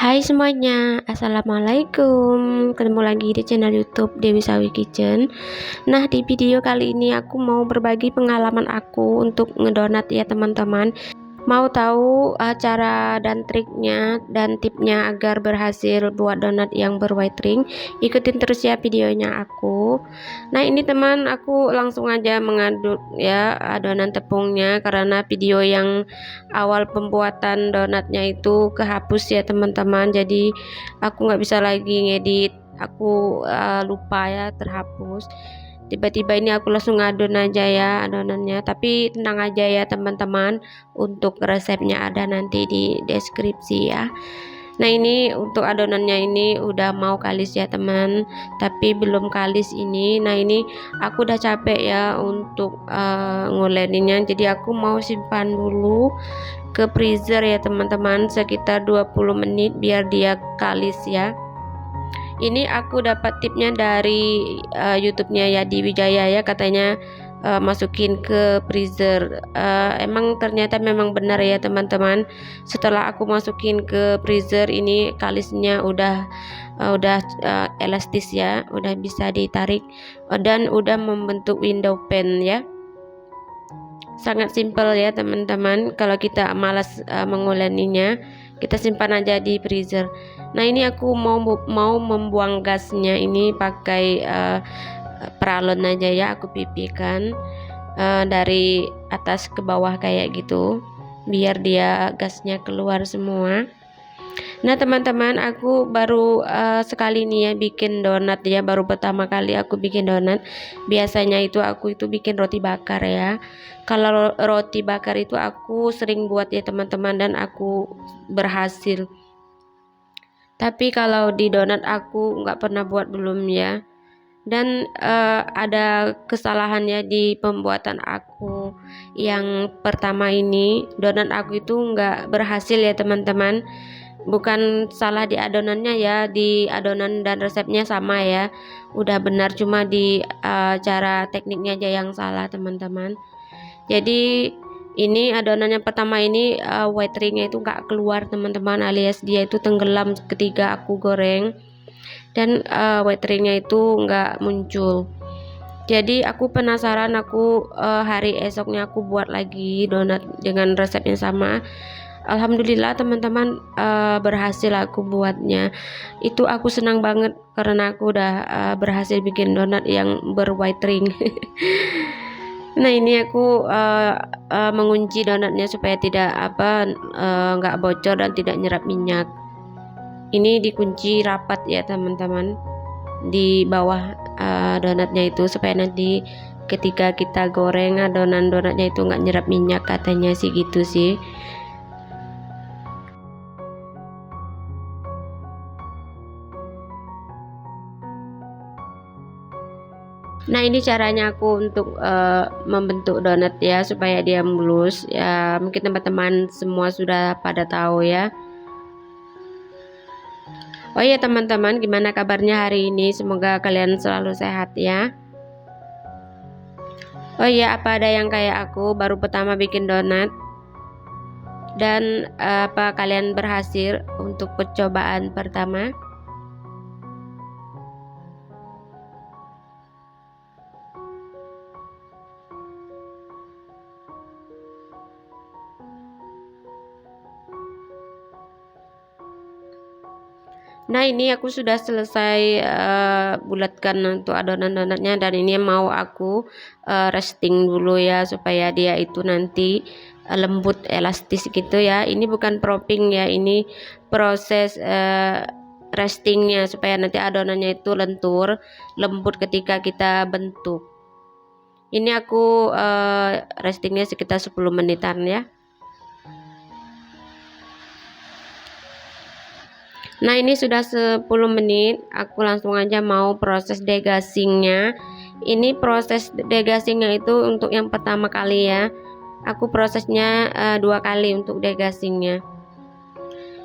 Hai semuanya, assalamualaikum. Ketemu lagi di channel YouTube Dewi Sawi Kitchen. Nah, di video kali ini aku mau berbagi pengalaman aku untuk ngedonat ya teman-teman. Mau tahu cara dan triknya dan tipnya agar berhasil buat donat yang berwhite ring? Ikutin terus ya videonya aku. Nah, ini teman, aku langsung aja mengaduk ya adonan tepungnya karena video yang awal pembuatan donatnya itu kehapus ya teman-teman. Jadi aku nggak bisa lagi ngedit. Aku lupa ya, terhapus. Tiba-tiba ini aku langsung ngadon aja ya adonannya, tapi tenang aja ya teman-teman, untuk resepnya ada nanti di deskripsi ya. Nah, ini untuk adonannya ini udah mau kalis ya teman, tapi belum kalis ini. Nah, ini aku udah capek ya untuk nguleninnya, jadi aku mau simpan dulu ke freezer ya teman-teman, sekitar 20 menit biar dia kalis ya. Ini aku dapat tipnya dari YouTube-nya Yadi Wijaya ya, katanya masukin ke freezer. Emang ternyata memang benar ya teman-teman. Setelah aku masukin ke freezer, ini kalisnya udah elastis ya, udah bisa ditarik dan udah membentuk window pane ya. Sangat simpel ya teman-teman. Kalau kita malas menguleninya, kita simpan aja di freezer. Nah, ini aku mau membuang gasnya ini pakai peralon aja ya, aku pipihkan dari atas ke bawah kayak gitu biar dia gasnya keluar semua. Nah teman-teman, aku baru sekali nih ya bikin donat ya, baru pertama kali aku bikin donat. Biasanya itu aku bikin roti bakar ya. Kalau roti bakar itu aku sering buat ya teman-teman, dan aku berhasil. Tapi kalau di donat aku nggak pernah buat belum ya. Dan ada kesalahannya di pembuatan aku yang pertama ini. Donat aku itu nggak berhasil ya teman-teman. Bukan salah di adonannya ya, di adonan dan resepnya sama ya, udah benar, cuma di cara tekniknya aja yang salah teman-teman. Jadi ini adonan yang pertama ini white ringnya itu nggak keluar teman-teman, alias dia itu tenggelam ketika aku goreng, dan white ringnya itu nggak muncul. Jadi aku penasaran, aku hari esoknya aku buat lagi donat dengan resep yang sama. Alhamdulillah teman-teman, berhasil aku buatnya. Itu aku senang banget karena aku udah berhasil bikin donat yang berwhite ring. Nah, ini aku mengunci donatnya supaya tidak nggak bocor dan tidak nyerap minyak. Ini dikunci rapat ya teman-teman di bawah donatnya itu, supaya nanti ketika kita goreng adonan donatnya itu nggak nyerap minyak, katanya sih gitu sih. Nah, ini caranya aku untuk membentuk donat ya supaya dia mulus ya. Mungkin teman-teman semua sudah pada tahu ya. Oh iya teman-teman, gimana kabarnya hari ini? Semoga kalian selalu sehat ya. Oh iya, apa ada yang kayak aku baru pertama bikin donat? Dan apa kalian berhasil untuk percobaan pertama? Nah, ini aku sudah selesai bulatkan untuk adonan donatnya, dan ini mau aku resting dulu ya supaya dia itu nanti lembut elastis gitu ya. Ini bukan propping ya, ini proses restingnya supaya nanti adonannya itu lentur lembut ketika kita bentuk. Ini aku restingnya sekitar 10 menitan ya. Nah, ini sudah 10 menit, aku langsung aja mau proses degassingnya. Ini proses degassingnya itu untuk yang pertama kali ya. Aku prosesnya 2 kali untuk degassingnya.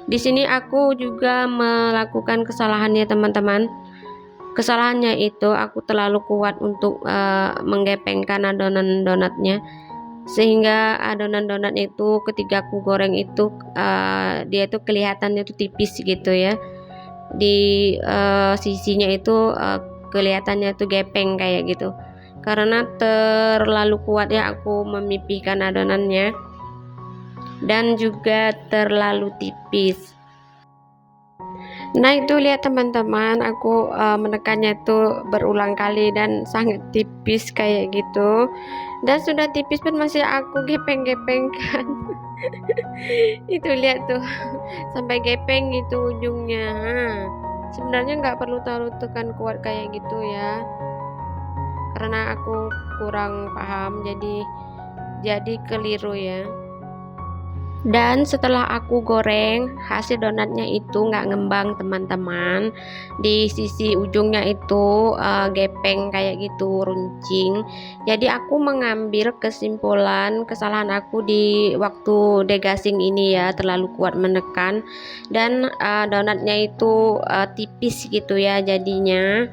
Di sini aku juga melakukan kesalahannya teman-teman. Kesalahannya itu aku terlalu kuat untuk menggepengkan adonan donatnya. sehingga adonan donatnya itu ketika aku goreng itu dia itu kelihatannya itu tipis gitu ya, di sisinya itu kelihatannya tuh gepeng kayak gitu, karena terlalu kuat ya aku memipihkan adonannya dan juga terlalu tipis. Nah itu lihat teman-teman, aku menekannya itu berulang kali dan sangat tipis kayak gitu, dan sudah tipis pun masih aku gepeng-gepengkan. Itu lihat tuh sampai gepeng gitu ujungnya. Sebenarnya nggak perlu terlalu tekan kuat kayak gitu ya, karena aku kurang paham jadi keliru ya. Dan setelah aku goreng, hasil donatnya itu nggak ngembang teman-teman, di sisi ujungnya itu gepeng kayak gitu, runcing. Jadi aku mengambil kesimpulan kesalahan aku di waktu degasing ini ya, terlalu kuat menekan, dan donatnya itu tipis gitu ya jadinya.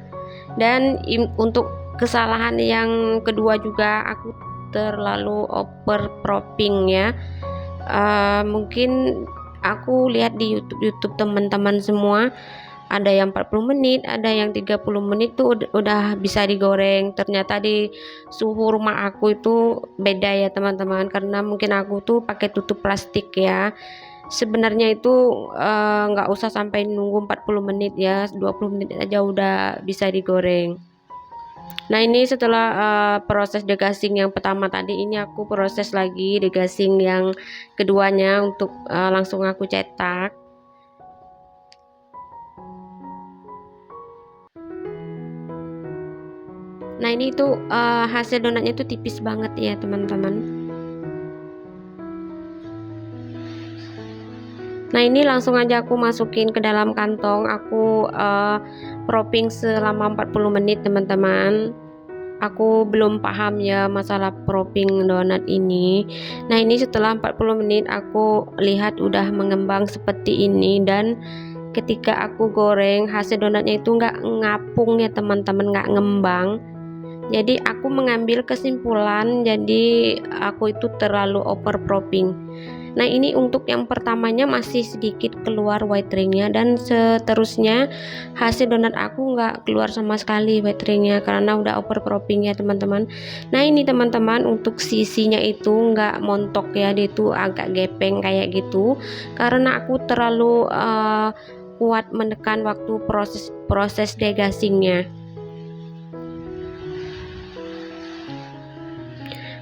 Dan untuk kesalahan yang kedua juga, aku terlalu over propping ya. Mungkin aku lihat di YouTube teman-teman semua, ada yang 40 menit, ada yang 30 menit tuh udah bisa digoreng. Ternyata di suhu rumah aku itu beda ya teman-teman, karena mungkin aku tuh pakai tutup plastik ya. Sebenarnya itu nggak usah sampai nunggu 40 menit ya, 20 menit aja udah bisa digoreng. Nah ini setelah proses degasing yang pertama tadi, ini aku proses lagi degasing yang keduanya untuk langsung aku cetak. Nah ini tuh hasil donatnya tuh tipis banget ya teman-teman. Nah ini langsung aja aku masukin ke dalam kantong, aku propping selama 40 menit teman-teman. Aku belum paham ya masalah propping donat ini. Nah ini setelah 40 menit aku lihat udah mengembang seperti ini, dan ketika aku goreng hasil donatnya itu nggak ngapung ya teman-teman, nggak ngembang. Jadi aku mengambil kesimpulan, jadi aku itu terlalu over propping. Nah ini untuk yang pertamanya masih sedikit keluar white ringnya, dan seterusnya hasil donat aku nggak keluar sama sekali white ringnya karena udah over propping ya teman-teman. Nah ini teman-teman, untuk sisinya itu nggak montok ya, dia itu agak gepeng kayak gitu karena aku terlalu kuat menekan waktu proses degasingnya.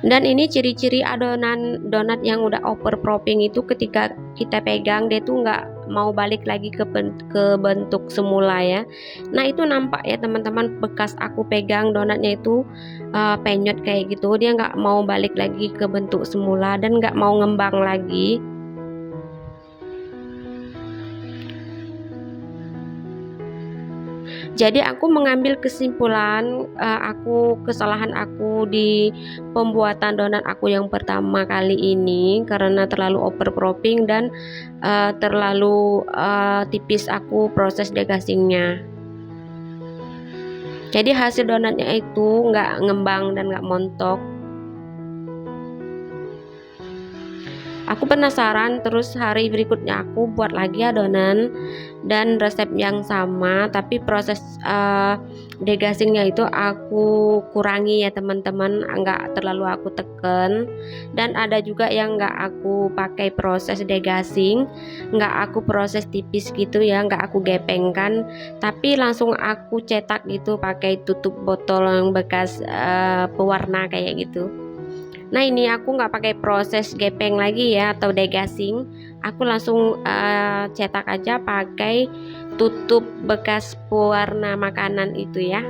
Dan ini ciri-ciri adonan donat yang udah over propping itu, ketika kita pegang dia tuh nggak mau balik lagi ke bentuk semula ya. Nah itu nampak ya teman-teman, bekas aku pegang donatnya itu penyot kayak gitu, dia nggak mau balik lagi ke bentuk semula dan nggak mau ngembang lagi. Jadi aku mengambil kesimpulan, kesalahan aku di pembuatan donat aku yang pertama kali ini karena terlalu over propping dan terlalu tipis aku proses degasingnya. Jadi hasil donatnya itu nggak ngembang dan nggak montok. Aku penasaran, terus hari berikutnya aku buat lagi adonan dan resep yang sama, tapi proses degasingnya itu aku kurangi ya teman-teman, nggak terlalu aku tekan. Dan ada juga yang nggak aku pakai proses degasing, nggak aku proses tipis gitu ya, nggak aku gepengkan, tapi langsung aku cetak gitu pakai tutup botol yang bekas pewarna kayak gitu. Nah ini aku nggak pakai proses gepeng lagi ya atau degasing, aku langsung cetak aja pakai tutup bekas pewarna makanan itu ya.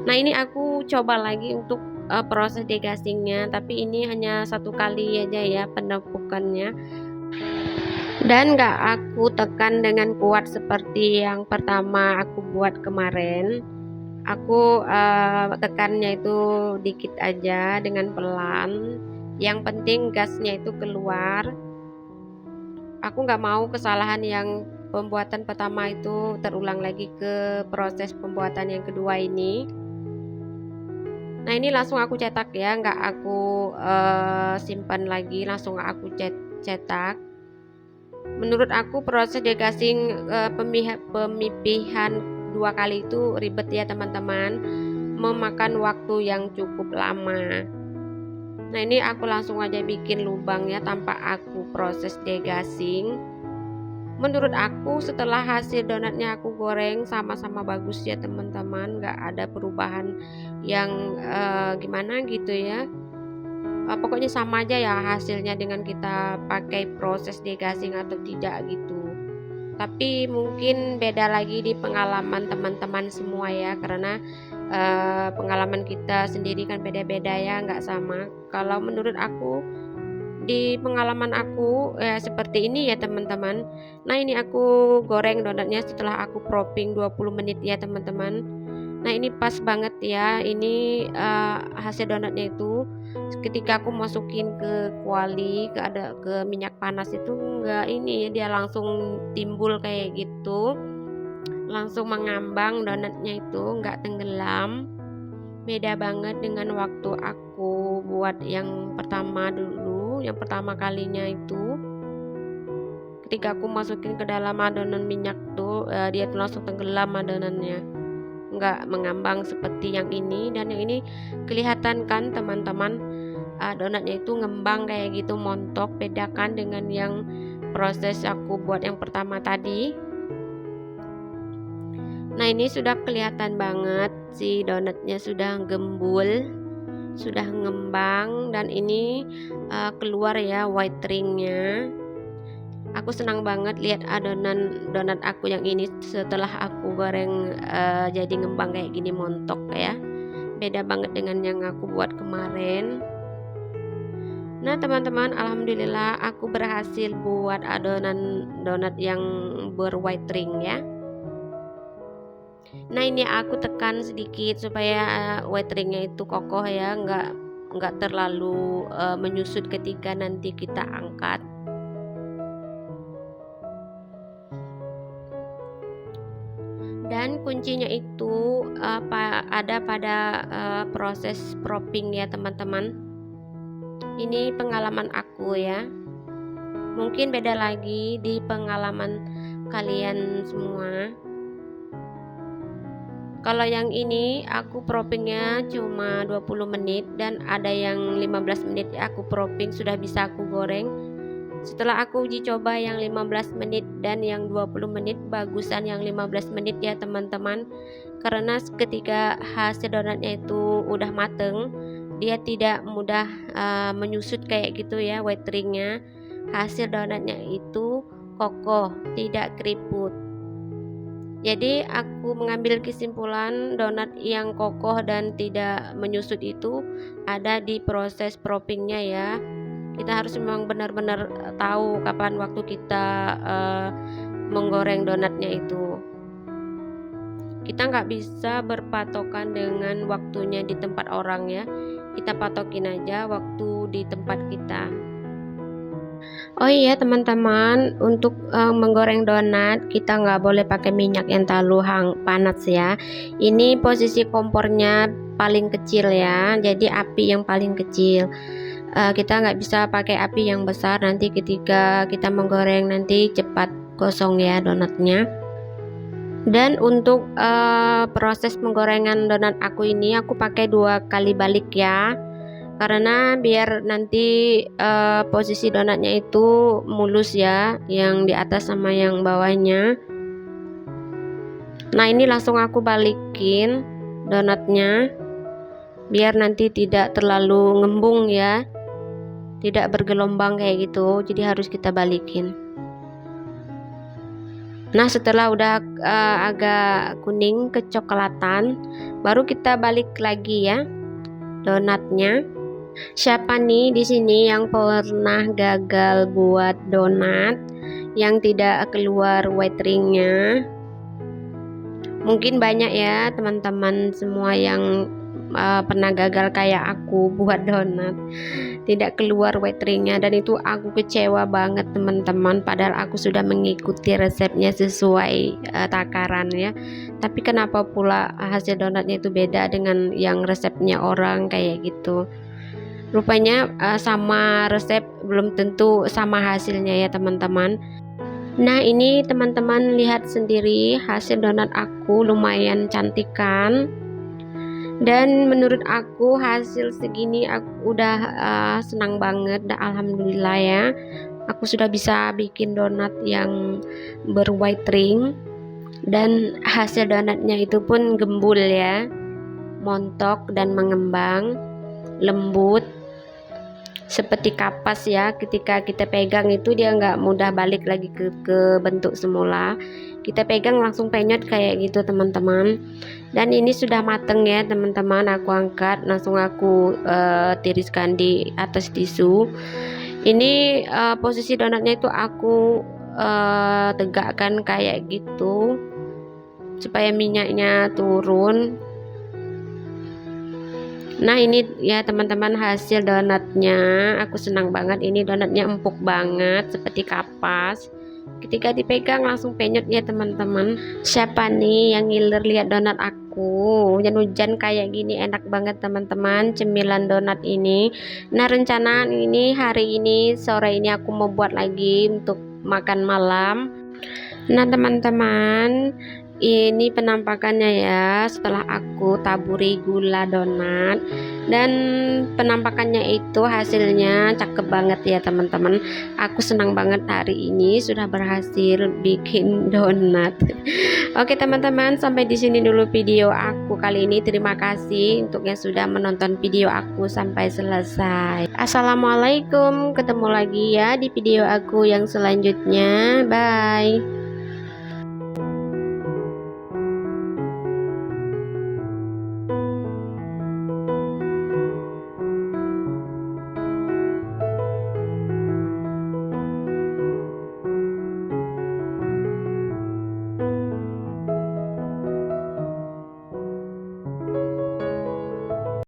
Nah ini aku coba lagi untuk proses degasingnya, tapi ini hanya satu kali aja ya penepukannya, dan nggak aku tekan dengan kuat seperti yang pertama aku buat kemarin. Aku tekannya itu dikit aja dengan pelan, yang penting gasnya itu keluar. Aku nggak mau kesalahan yang pembuatan pertama itu terulang lagi ke proses pembuatan yang kedua ini. Nah Nah ini langsung aku cetak ya, nggak aku simpan lagi, langsung aku cetak. Menurut aku proses degassing pemipihan 2 kali itu ribet ya teman-teman, memakan waktu yang cukup lama. Nah ini aku langsung aja bikin lubang ya tanpa aku proses degassing. Menurut aku setelah hasil donatnya aku goreng sama-sama bagus ya teman-teman, nggak ada perubahan yang gimana gitu ya. Pokoknya sama aja ya hasilnya dengan kita pakai proses degassing atau tidak gitu. Tapi mungkin beda lagi di pengalaman teman-teman semua ya, karena pengalaman kita sendiri kan beda-beda ya, nggak sama. Kalau menurut aku, di pengalaman aku ya seperti ini ya teman-teman. Nah ini aku goreng donatnya setelah aku propping 20 menit ya teman-teman. Nah ini pas banget ya, ini hasil donatnya itu ketika aku masukin ke kuali, ke minyak panas itu enggak ini ya, dia langsung timbul kayak gitu, langsung mengambang donatnya itu, enggak tenggelam. Beda banget dengan waktu aku buat yang pertama dulu, yang pertama kalinya itu. Ketika aku masukin ke dalam adonan minyak tuh, dia tuh langsung tenggelam adonannya, nggak mengambang seperti yang ini. Dan yang ini kelihatan kan teman-teman, donatnya itu ngembang kayak gitu, montok. Bedakan dengan yang proses aku buat yang pertama tadi. Nah ini sudah kelihatan banget si donatnya sudah gembul, sudah ngembang, dan ini keluar ya white ringnya. Aku senang banget lihat adonan donat aku yang ini setelah aku goreng jadi ngembang kayak gini, montok ya. Beda banget dengan yang aku buat kemarin. Nah teman-teman, alhamdulillah aku berhasil buat adonan donat yang white ring ya. Nah ini aku tekan sedikit supaya white ringnya itu kokoh ya, nggak terlalu menyusut ketika nanti kita angkat. Dan kuncinya itu ada pada proses propping ya teman-teman. Ini pengalaman aku ya, mungkin beda lagi di pengalaman kalian semua. Kalau yang ini aku proppingnya cuma 20 menit, dan ada yang 15 menit aku propping sudah bisa aku goreng. Setelah aku uji coba yang 15 menit dan yang 20 menit, bagusan yang 15 menit ya teman-teman. Karena ketika hasil donatnya itu udah mateng, dia tidak mudah menyusut kayak gitu ya white ringnya. Hasil donatnya itu kokoh, tidak keriput. Jadi aku mengambil kesimpulan donat yang kokoh dan tidak menyusut itu ada di proses proppingnya ya. Kita harus memang benar-benar tahu kapan waktu kita menggoreng donatnya itu. Kita nggak bisa berpatokan dengan waktunya di tempat orang ya. Kita patokin aja waktu di tempat kita. Oh iya teman-teman, untuk menggoreng donat kita nggak boleh pakai minyak yang terlalu panas ya. Ini posisi kompornya paling kecil ya, jadi api yang paling kecil. Kita nggak bisa pakai api yang besar, nanti ketika kita menggoreng nanti cepat gosong ya donatnya. Dan untuk proses penggorengan donat aku ini aku pakai 2 kali balik ya, karena biar nanti posisi donatnya itu mulus ya, yang di atas sama yang bawahnya. Nah ini langsung aku balikin donatnya biar nanti tidak terlalu ngembung ya, tidak bergelombang kayak gitu, jadi harus kita balikin. Nah setelah udah agak kuning kecoklatan, baru kita balik lagi ya donatnya. Siapa nih di sini yang pernah gagal buat donat yang tidak keluar white ringnya? Mungkin banyak ya teman-teman semua yang pernah gagal kayak aku buat donat, tidak keluar white ringnya, dan itu aku kecewa banget teman-teman, padahal aku sudah mengikuti resepnya sesuai takaran ya. Tapi kenapa pula hasil donatnya itu beda dengan yang resepnya orang kayak gitu. Rupanya sama resep belum tentu sama hasilnya ya teman-teman. Nah ini teman-teman lihat sendiri hasil donat aku, lumayan cantik kan, dan menurut aku hasil segini aku udah senang banget, dan alhamdulillah ya aku sudah bisa bikin donat yang berwhite ring, dan hasil donatnya itu pun gembul ya, montok dan mengembang, lembut seperti kapas ya. Ketika kita pegang itu dia nggak mudah balik lagi ke bentuk semula, kita pegang langsung penyot kayak gitu teman-teman. Dan ini sudah mateng ya teman-teman, aku angkat langsung aku tiriskan di atas tisu. Ini posisi donatnya itu aku tegakkan kayak gitu supaya minyaknya turun. Nah ini ya teman-teman hasil donatnya, aku senang banget. Ini donatnya empuk banget seperti kapas, ketika dipegang langsung penyot ya teman-teman. Siapa nih yang ngiler lihat donat aku hujan-hujan kayak gini, enak banget teman-teman cemilan donat ini. Nah rencana ini hari ini sore ini aku mau buat lagi untuk makan malam. Nah teman-teman, ini penampakannya ya setelah aku taburi gula donat, dan penampakannya itu hasilnya cakep banget ya teman-teman. Aku senang banget hari ini sudah berhasil bikin donat. Oke teman-teman, sampai di sini dulu video aku kali ini. Terima kasih untuk yang sudah menonton video aku sampai selesai. Assalamualaikum, ketemu lagi ya di video aku yang selanjutnya. Bye.